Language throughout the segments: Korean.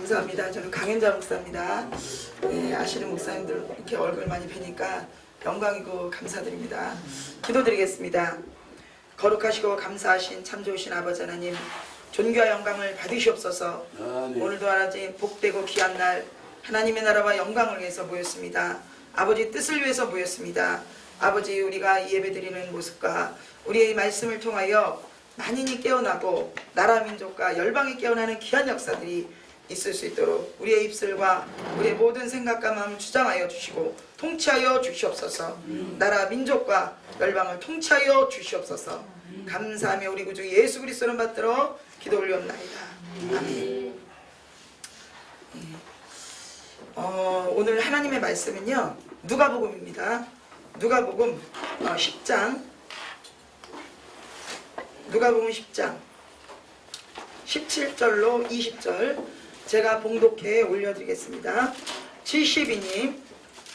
감사합니다. 저는 강현자 목사입니다. 네, 아시는 목사님들 이렇게 얼굴 많이 뵈니까 영광이고 감사드립니다. 기도드리겠습니다. 거룩하시고 감사하신 참 좋으신 아버지 하나님, 존귀와 영광을 받으시옵소서. 오늘도 하나님 복되고 귀한 날 하나님의 나라와 영광을 위해서 모였습니다. 아버지 뜻을 위해서 모였습니다. 아버지, 우리가 예배드리는 모습과 우리의 말씀을 통하여 만인이 깨어나고 나라 민족과 열방이 깨어나는 귀한 역사들이 있을 수 있도록 우리의 입술과 우리의 모든 생각과 마음을 주장하여 주시고 통치하여 주시옵소서. 나라 민족과 열방을 통치하여 주시옵소서. 감사하며 우리 구주 예수 그리스도를 받들어 기도 올리옵나이다. 아멘. 오늘 하나님의 말씀은요, 누가복음입니다. 누가복음 10장, 누가복음 10장 17절로 20절 제가 봉독해 올려드리겠습니다. 72님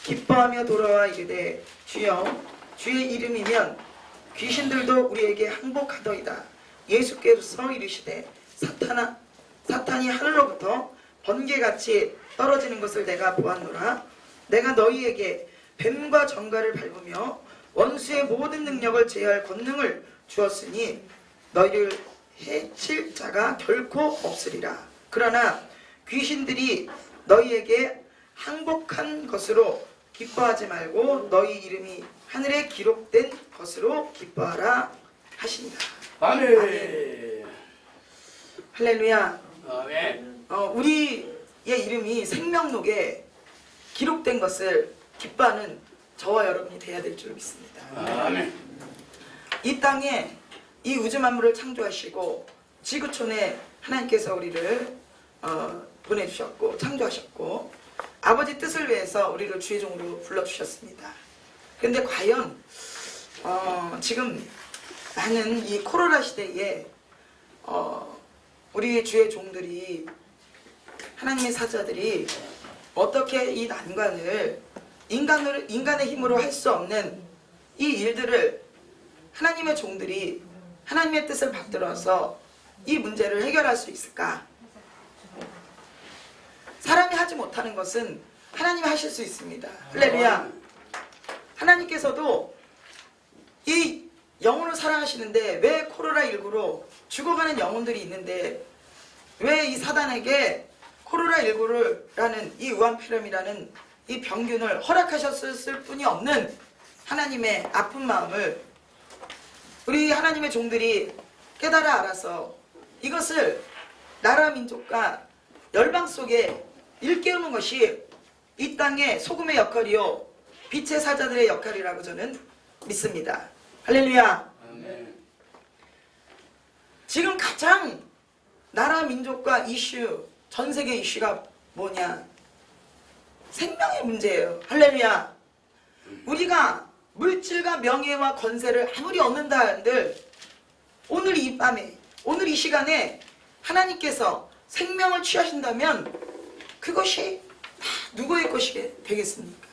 기뻐하며 돌아와 이르되 주여 주의 이름이면 귀신들도 우리에게 항복하더이다. 예수께서 이르시되 사탄이 하늘로부터 번개같이 떨어지는 것을 내가 보았노라. 내가 너희에게 뱀과 정갈을 밟으며 원수의 모든 능력을 제어할 권능을 주었으니 너희를 해칠 자가 결코 없으리라. 그러나 귀신들이 너희에게 항복한 것으로 기뻐하지 말고 너희 이름이 하늘에 기록된 것으로 기뻐하라 하신다. 아멘. 아멘. 할렐루야. 아멘. 우리의 이름이 생명록에 기록된 것을 기뻐하는 저와 여러분이 되어야 될 줄 믿습니다. 아멘. 이 땅에 이 우주 만물을 창조하시고 지구촌에 하나님께서 우리를 보내주셨고 창조하셨고 아버지 뜻을 위해서 우리를 주의 종으로 불러주셨습니다. 그런데 과연 지금 많은 이 코로나 시대에 우리 주의 종들이 하나님의 사자들이 어떻게 이 난관을 인간의 힘으로 할 수 없는 이 일들을 하나님의 종들이 하나님의 뜻을 받들어서 이 문제를 해결할 수 있을까? 사람이 하지 못하는 것은 하나님이 하실 수 있습니다. 할렐루야. 하나님께서도 이 영혼을 사랑하시는데 왜 코로나19로 죽어가는 영혼들이 있는데 왜 이 사단에게 코로나19라는 이 우한폐렴이라는 이 병균을 허락하셨을 뿐이 없는 하나님의 아픈 마음을 우리 하나님의 종들이 깨달아 알아서 이것을 나라 민족과 열방 속에 일깨우는 것이 이 땅의 소금의 역할이요 빛의 사자들의 역할이라고 저는 믿습니다. 할렐루야. 아멘. 지금 가장 나라 민족과 이슈, 전 세계 이슈가 뭐냐? 생명의 문제예요. 할렐루야. 우리가 물질과 명예와 권세를 아무리 얻는다 한들 오늘 이 밤에, 오늘 이 시간에 하나님께서 생명을 취하신다면 그것이 누구의 것이 되겠습니까?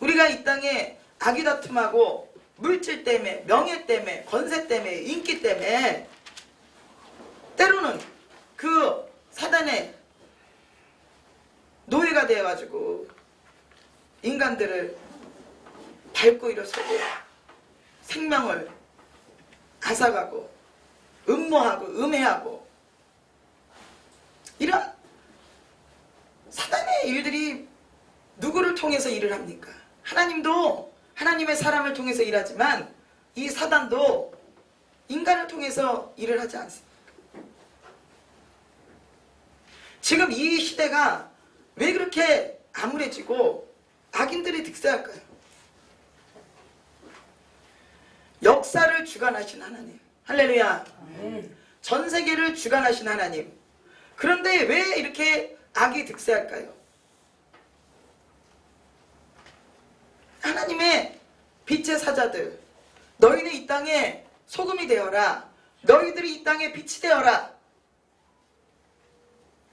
우리가 이 땅에 아기다툼하고 물질 때문에, 명예 때문에, 권세 때문에, 인기 때문에 때로는 그 사단의 노예가 되어가지고 인간들을 밟고 일어서고 생명을 앗아가고 음모하고 음해하고 이런 사단의 일들이 누구를 통해서 일을 합니까? 하나님도 하나님의 사람을 통해서 일하지만 이 사단도 인간을 통해서 일을 하지 않습니까? 지금 이 시대가 왜 그렇게 암울해지고 악인들이 득세할까요? 역사를 주관하신 하나님. 할렐루야. 전 세계를 주관하신 하나님. 그런데 왜 이렇게 악이 득세할까요? 하나님의 빛의 사자들, 너희는 이 땅에 소금이 되어라. 너희들이 이 땅에 빛이 되어라.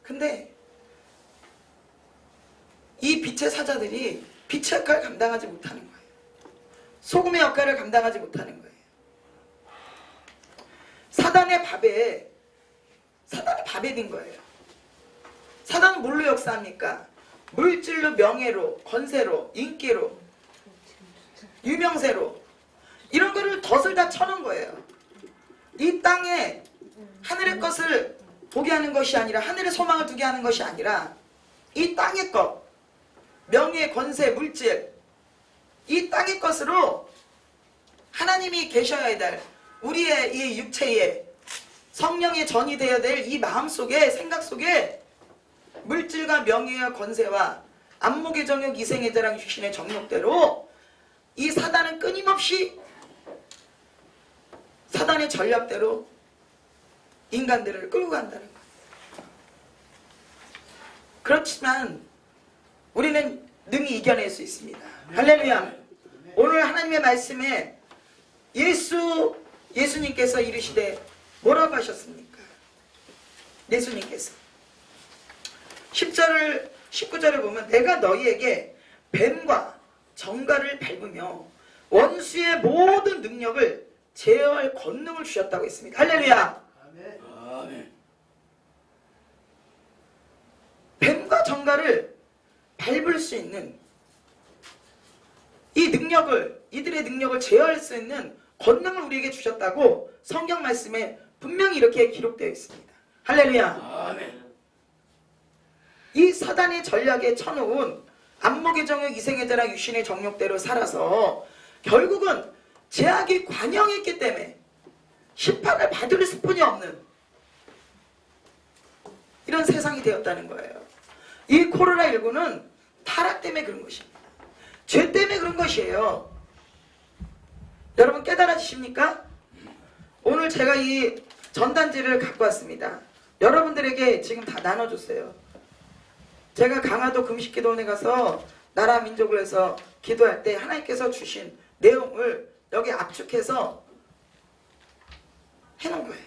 근데 이 빛의 사자들이 빛의 역할을 감당하지 못하는 거예요. 소금의 역할을 감당하지 못하는 거예요. 사단의 밥에 든 거예요. 사단은 뭘로 역사합니까? 물질로, 명예로, 권세로, 인기로, 유명세로 이런 거를 덫을 다 쳐놓은 거예요. 이 땅에 하늘의 것을 보게 하는 것이 아니라, 하늘의 소망을 두게 하는 것이 아니라 이 땅의 것, 명예, 권세, 물질, 이 땅의 것으로 하나님이 계셔야 될 우리의 이 육체에 성령의 전이 되어야 될 이 마음속에, 생각 속에 물질과 명예와 권세와 안목의 정욕, 이생의 자랑, 육신의 정욕대로 이 사단은 끊임없이 사단의 전략대로 인간들을 끌고 간다는 거예요. 그렇지만 우리는 능히 이겨낼 수 있습니다. 할렐루야. 오늘 하나님의 말씀에 예수님께서 이르시되 뭐라고 하셨습니까? 예수님께서 10절을 19절을 보면 내가 너희에게 뱀과 정갈을 밟으며 원수의 모든 능력을 제어할 권능을 주셨다고 했습니다. 할렐루야. 아멘. 뱀과 정갈을 밟을 수 있는 이 능력을, 이들의 능력을 제어할 수 있는 권능을 우리에게 주셨다고 성경 말씀에 분명히 이렇게 기록되어 있습니다. 할렐루야. 아멘. 이 사단의 전략에 쳐놓은 안목의 정욕, 이생의 자랑, 육신의 정욕대로 살아서 결국은 제약이 관영했기 때문에 심판을 받을 수뿐이 없는 이런 세상이 되었다는 거예요. 이 코로나19는 타락 때문에 그런 것입니다. 죄 때문에 그런 것이에요. 여러분 깨달아지십니까? 오늘 제가 이 전단지를 갖고 왔습니다. 여러분들에게 지금 다 나눠줬어요. 제가 강화도 금식기도원에 가서 나라 민족을 해서 기도할 때 하나님께서 주신 내용을 여기 압축해서 해놓은 거예요.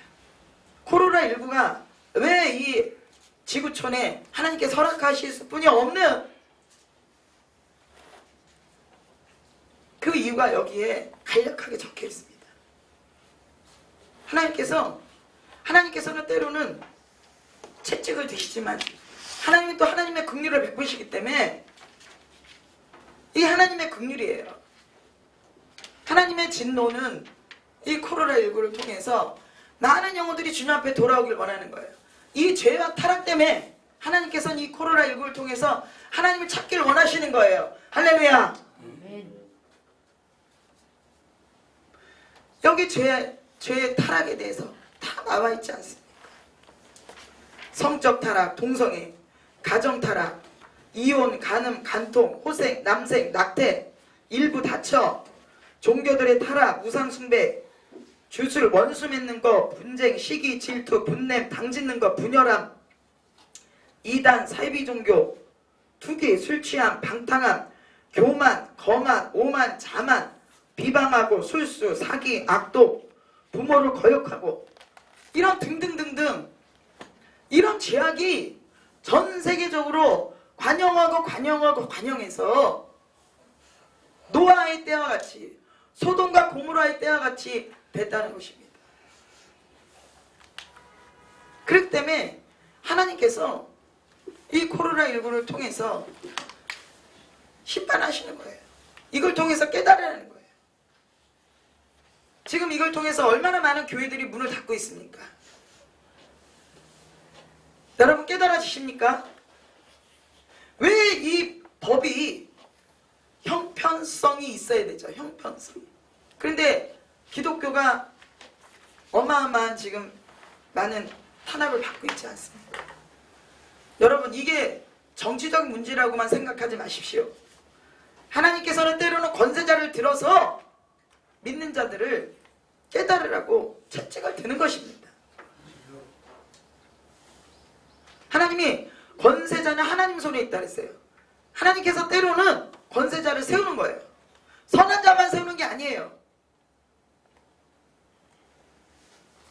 코로나19가 왜 이 지구촌에 하나님께서 허락하실 수뿐이 없는 그 이유가 여기에 간략하게 적혀 있습니다. 하나님께서는 때로는 채찍을 드시지만 하나님은 또 하나님의 긍휼을 베푸시기 때문에 이 하나님의 긍휼이에요. 하나님의 진노는 이 코로나19를 통해서 많은 영혼들이 주님 앞에 돌아오길 원하는 거예요. 이 죄와 타락 때문에 하나님께서는 이 코로나19를 통해서 하나님을 찾기를 원하시는 거예요. 할렐루야. 여기 죄의 타락에 대해서 다 나와 있지 않습니까? 성적 타락, 동성애, 가정 타락, 이혼, 간음, 간통, 호색, 남색, 낙태, 일부 다처, 종교들의 타락, 우상숭배, 주술, 원수 맺는 거, 분쟁, 시기, 질투, 분냄, 당짓는 거, 분열함, 이단, 사이비종교, 투기, 술취함, 방탕함, 교만, 거만, 오만, 자만, 비방하고, 술수, 사기, 악독, 부모를 거역하고 이런 등등등등 이런 죄악이 전 세계적으로 관영해서 노아의 때와 같이 소돔과 고모라의 때와 같이 됐다는 것입니다. 그렇기 때문에 하나님께서 이 코로나19를 통해서 심판하시는 거예요. 이걸 통해서 깨달으라는 거예요. 지금 이걸 통해서 얼마나 많은 교회들이 문을 닫고 있습니까? 여러분 깨달아지십니까? 왜 이 법이 형편성이 있어야 되죠. 형편성. 그런데 기독교가 어마어마한 지금 많은 탄압을 받고 있지 않습니까? 여러분 이게 정치적 문제라고만 생각하지 마십시오. 하나님께서는 때로는 권세자를 들어서 믿는 자들을 깨달으라고 채찍을 드는 것입니다. 하나님이 권세자는 하나님 손에 있다 그랬어요. 하나님께서 때로는 권세자를 세우는 거예요. 선한 자만 세우는 게 아니에요.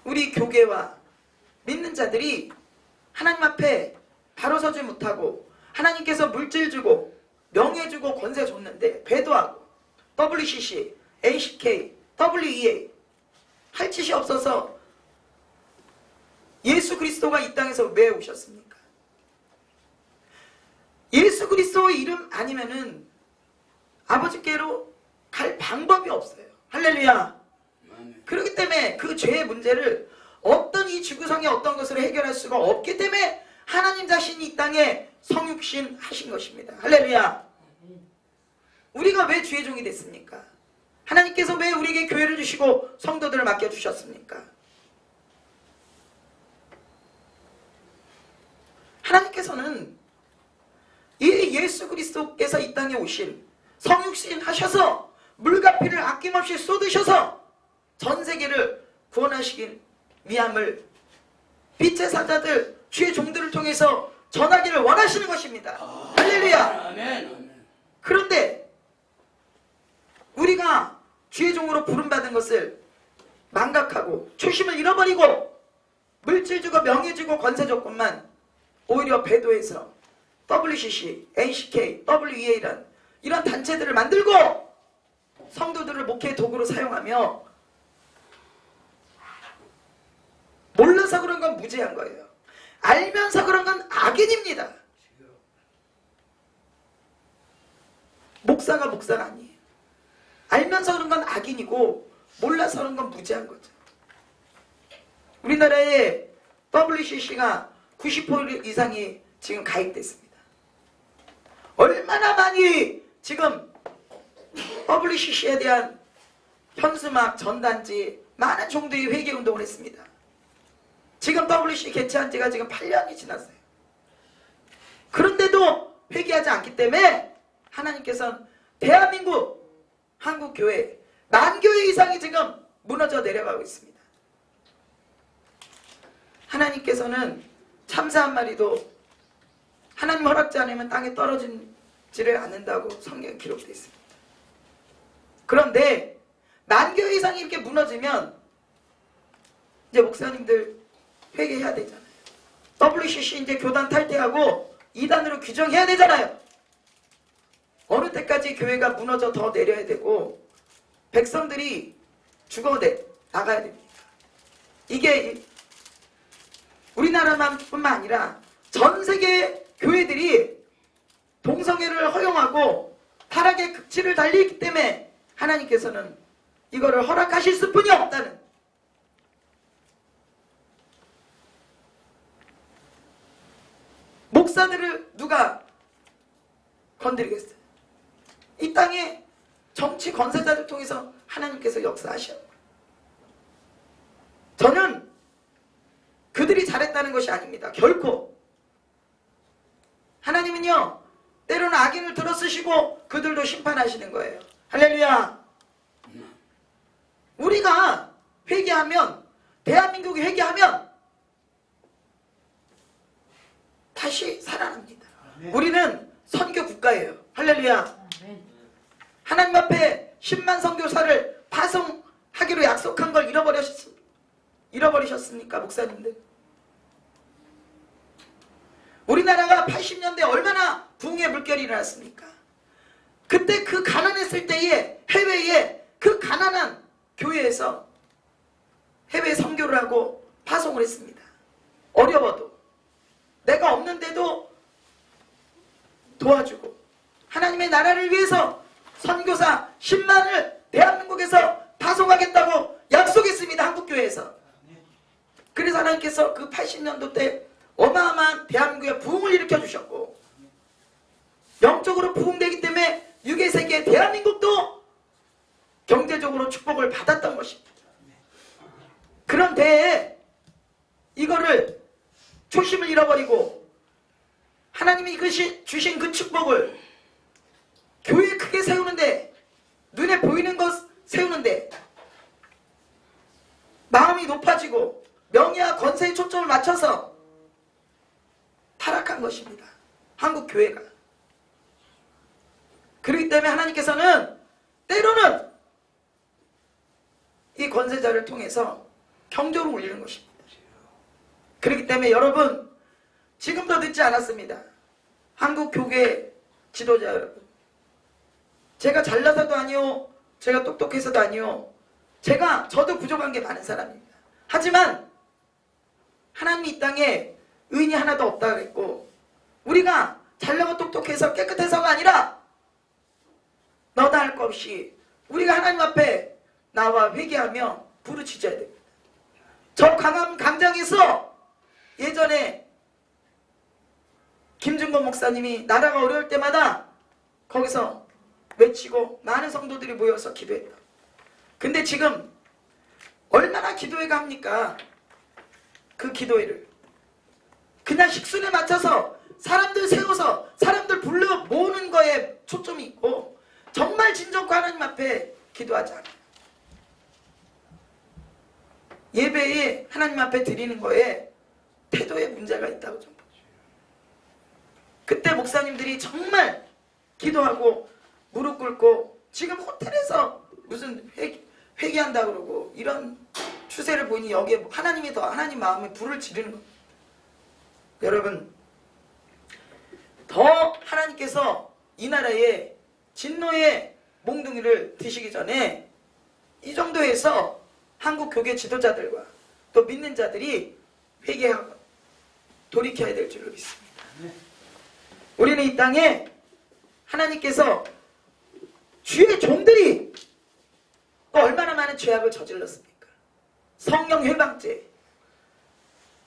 우리 교계와 믿는 자들이 하나님 앞에 바로 서지 못하고 하나님께서 물질 주고 명예 주고 권세 줬는데 배도하고 WCC, ACK, WEA 할 짓이 없어서 예수 그리스도가 이 땅에서 왜 오셨습니까? 그리스도의 이름 아니면은 아버지께로 갈 방법이 없어요. 할렐루야. 그렇기 때문에 그 죄의 문제를 어떤 이 지구상의 어떤 것으로 해결할 수가 없기 때문에 하나님 자신이 이 땅에 성육신 하신 것입니다. 할렐루야. 우리가 왜 주의 종이 됐습니까? 하나님께서 왜 우리에게 교회를 주시고 성도들을 맡겨주셨습니까? 하나님께서는 이 예수 그리스도께서 이 땅에 오신 성육신 하셔서 물과 피를 아낌없이 쏟으셔서 전 세계를 구원하시길 위함을 빛의 사자들 주의 종들을 통해서 전하기를 원하시는 것입니다. 할렐루야. 그런데 우리가 주의 종으로 부름받은 것을 망각하고 초심을 잃어버리고 물질 주고 명예 주고 권세 줬건만 오히려 배도해서 WCC, NCK, WEA란 이런 단체들을 만들고 성도들을 목회의 도구로 사용하며 몰라서 그런 건 무죄한 거예요. 알면서 그런 건 악인입니다. 목사가 아니에요. 알면서 그런 건 악인이고 몰라서 그런 건 무죄한 거죠. 우리나라에 WCC가 90% 이상이 지금 가입됐습니다. 얼마나 많이 지금 WCC에 대한 현수막, 전단지 많은 종들이 회개운동을 했습니다. 지금 WCC 개최한 지가 지금 8년이 지났어요. 그런데도 회개하지 않기 때문에 하나님께서는 대한민국 한국교회 10,000교회 이상이 지금 무너져 내려가고 있습니다. 하나님께서는 참새 한 마리도 하나님 허락지 않으면 땅에 떨어지지를 않는다고 성경에 기록되어 있습니다. 그런데 10,000교회 이상이 이렇게 무너지면 이제 목사님들 회개해야 되잖아요. WCC 이제 교단 탈퇴하고 이단으로 규정해야 되잖아요. 어느 때까지 교회가 무너져 더 내려야 되고 백성들이 죽어내 나가야 됩니다. 이게 우리나라만 뿐만 아니라 전 세계 교회들이 동성애를 허용하고 타락의 극치를 달리기 때문에 하나님께서는 이거를 허락하실 수뿐이 없다는, 목사들을 누가 건드리겠어요? 이 땅에 정치 권세자들 통해서 하나님께서 역사하셔. 저는 그들이 잘했다는 것이 아닙니다. 결코. 하나님은요 때로는 악인을 들어쓰시고 그들도 심판하시는 거예요. 할렐루야. 우리가 회개하면, 대한민국이 회개하면 다시 살아납니다. 우리는 선교 국가예요. 할렐루야. 하나님 앞에 10만 선교사를 파송하기로 약속한 걸 잃어버리셨습니까? 목사님들. 우리나라가 80년대 얼마나 부흥의 물결이 일어났습니까? 그때 그 가난했을 때에 해외에 그 가난한 교회에서 해외 선교를 하고 파송을 했습니다. 어려워도 내가 없는데도 도와주고 하나님의 나라를 위해서 선교사 10만을 대한민국에서 파송하겠다고 약속했습니다. 한국교회에서. 그래서 하나님께서 그 80년도 때 어마어마한 대한민국의 부흥을 일으켜주셨고 영적으로 부흥되기 때문에 6의 세계 대한민국도 경제적으로 축복을 받았던 것입니다. 그런데 이거를 초심을 잃어버리고 하나님이 주신 그 축복을 교회 크게 세우는데, 눈에 보이는 것 세우는데 마음이 높아지고 명예와 권세에 초점을 맞춰서 타락한 것입니다. 한국 교회가. 그렇기 때문에 하나님께서는 때로는 이 권세자를 통해서 경조를 울리는 것입니다. 그렇기 때문에 여러분, 지금도 늦지 않았습니다. 한국 교회 지도자 여러분, 제가 잘나서도 아니요, 제가 똑똑해서도 아니요, 저도 부족한 게 많은 사람입니다. 하지만 하나님이 이 땅에 의인이 하나도 없다 그랬고 우리가 잘나고 똑똑해서 깨끗해서가 아니라 너나 할 것 없이 우리가 하나님 앞에 나와 회개하며 부르짖어야 됩니다. 저 강남 광장에서 예전에 김준건 목사님이 나라가 어려울 때마다 거기서 외치고 많은 성도들이 모여서 기도했다. 근데 지금 얼마나 기도회가 합니까? 그 기도회를 그냥 식순에 맞춰서 사람들 세워서 사람들 불러 모으는 거에 초점이 있고 정말 진정과 하나님 앞에 기도하지 않아요. 예배에 하나님 앞에 드리는 거에 태도에 문제가 있다고 좀 보죠. 그때 목사님들이 정말 기도하고 무릎 꿇고 지금 호텔에서 무슨 회개한다고 그러고 이런 추세를 보니 여기에 하나님이 더 하나님 마음에 불을 지르는 겁니다. 여러분 더 하나님께서 이 나라에 진노의 몽둥이를 드시기 전에 이 정도에서 한국 교계 지도자들과 또 믿는 자들이 회개하고 돌이켜야 될 줄로 믿습니다. 우리는 이 땅에 하나님께서 주의 종들이 또 얼마나 많은 죄악을 저질렀습니까? 성령 회방죄,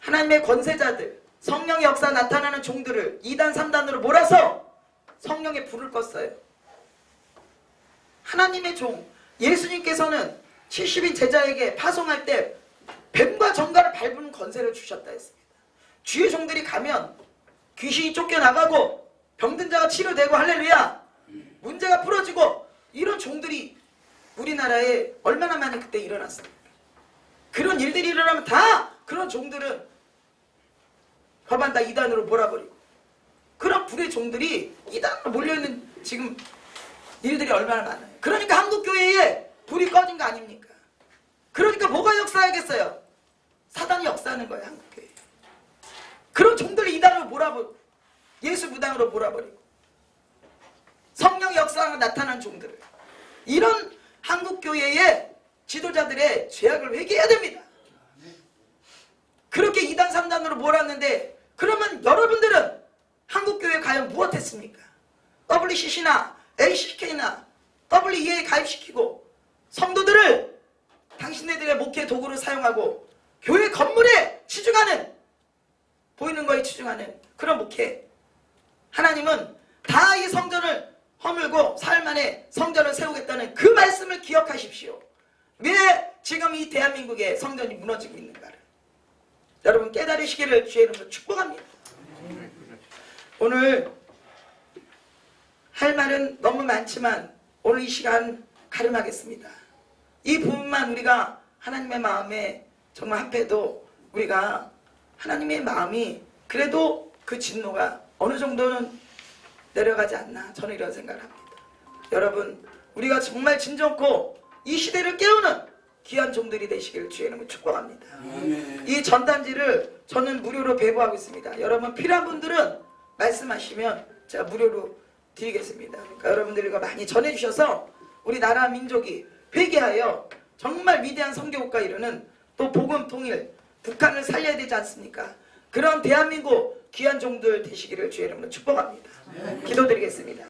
하나님의 권세자들, 성령의 역사 나타나는 종들을 2단 3단으로 몰아서 성령의 불을 껐어요. 하나님의 종 예수님께서는 70인 제자에게 파송할 때 뱀과 정갈을 밟는 권세를 주셨다 했습니다. 주의 종들이 가면 귀신이 쫓겨나가고 병든 자가 치료되고 할렐루야 문제가 풀어지고 이런 종들이 우리나라에 얼마나 많이 그때 일어났습니까? 그런 일들이 일어나면 다 그런 종들은 법안 다 2단으로 몰아버리고 그런 불의 종들이 2단으로 몰려있는 지금 일들이 얼마나 많아요. 그러니까 한국교회에 불이 꺼진 거 아닙니까? 그러니까 뭐가 역사하겠어요? 사단이 역사하는 거예요. 한국교회 그런 종들을 2단으로 몰아버리고 예수 무당으로 몰아버리고 성령의 역사가 나타난 종들을 이런 한국교회의 지도자들의 죄악을 회개해야 됩니다. 그렇게 2단 3단으로 몰았는데 그러면 여러분들은 한국교회에 과연 무엇했습니까? WCC나 ACK나 WEA에 가입시키고 성도들을 당신네들의 목회 도구를 사용하고 교회 건물에 치중하는 보이는 거에 치중하는 그런 목회 하나님은 다 이 성전을 허물고 사흘 만에 성전을 세우겠다는 그 말씀을 기억하십시오. 왜 지금 이 대한민국의 성전이 무너지고 있는가를 여러분 깨달으시기를 주의 이름으로 축복합니다. 오늘 할 말은 너무 많지만 오늘 이 시간 가름하겠습니다. 이 부분만 우리가 하나님의 마음에 정말 합해도 우리가 하나님의 마음이 그래도 그 진노가 어느 정도는 내려가지 않나 저는 이런 생각을 합니다. 여러분 우리가 정말 진정코 이 시대를 깨우는 귀한 종들이 되시기를 주의 이름으로 축복합니다. 이 전단지를 저는 무료로 배부하고 있습니다. 여러분 필요한 분들은 말씀하시면 제가 무료로 드리겠습니다. 그러니까 여러분들이 이거 많이 전해주셔서 우리 나라 민족이 회개하여 정말 위대한 선교국가 이루는 또 복음 통일 북한을 살려야 되지 않습니까? 그런 대한민국 귀한 종들 되시기를 주의 이름으로 축복합니다. 기도드리겠습니다.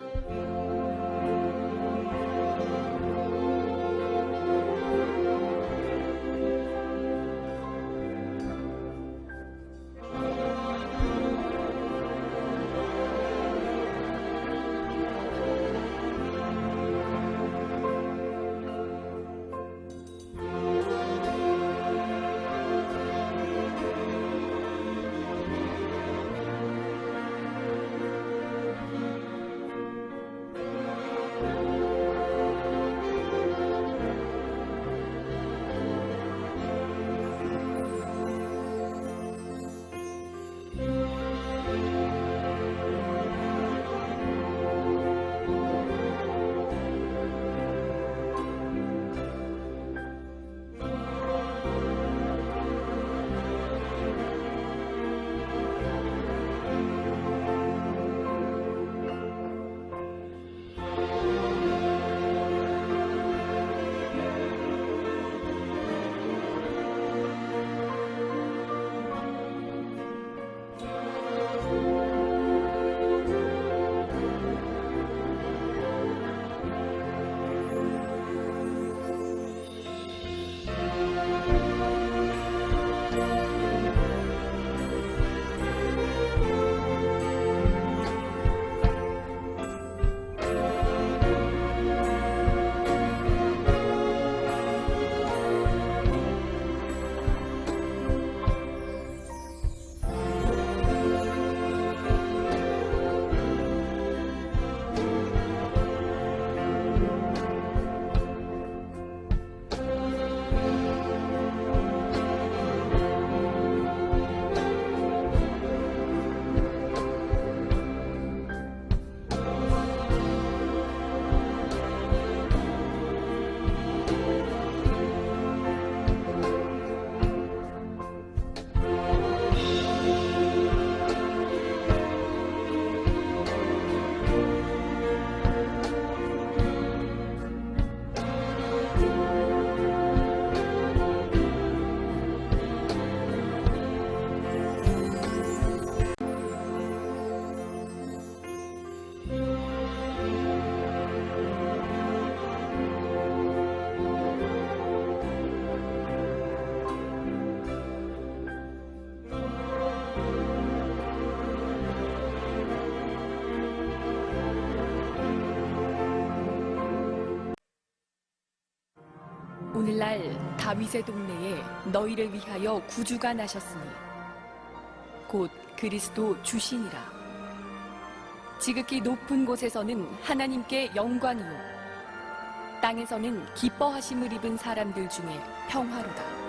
오늘날 다윗의 동네에 너희를 위하여 구주가 나셨으니 곧 그리스도 주시니라. 지극히 높은 곳에서는 하나님께 영광이요 땅에서는 기뻐하심을 입은 사람들 중에 평화로다.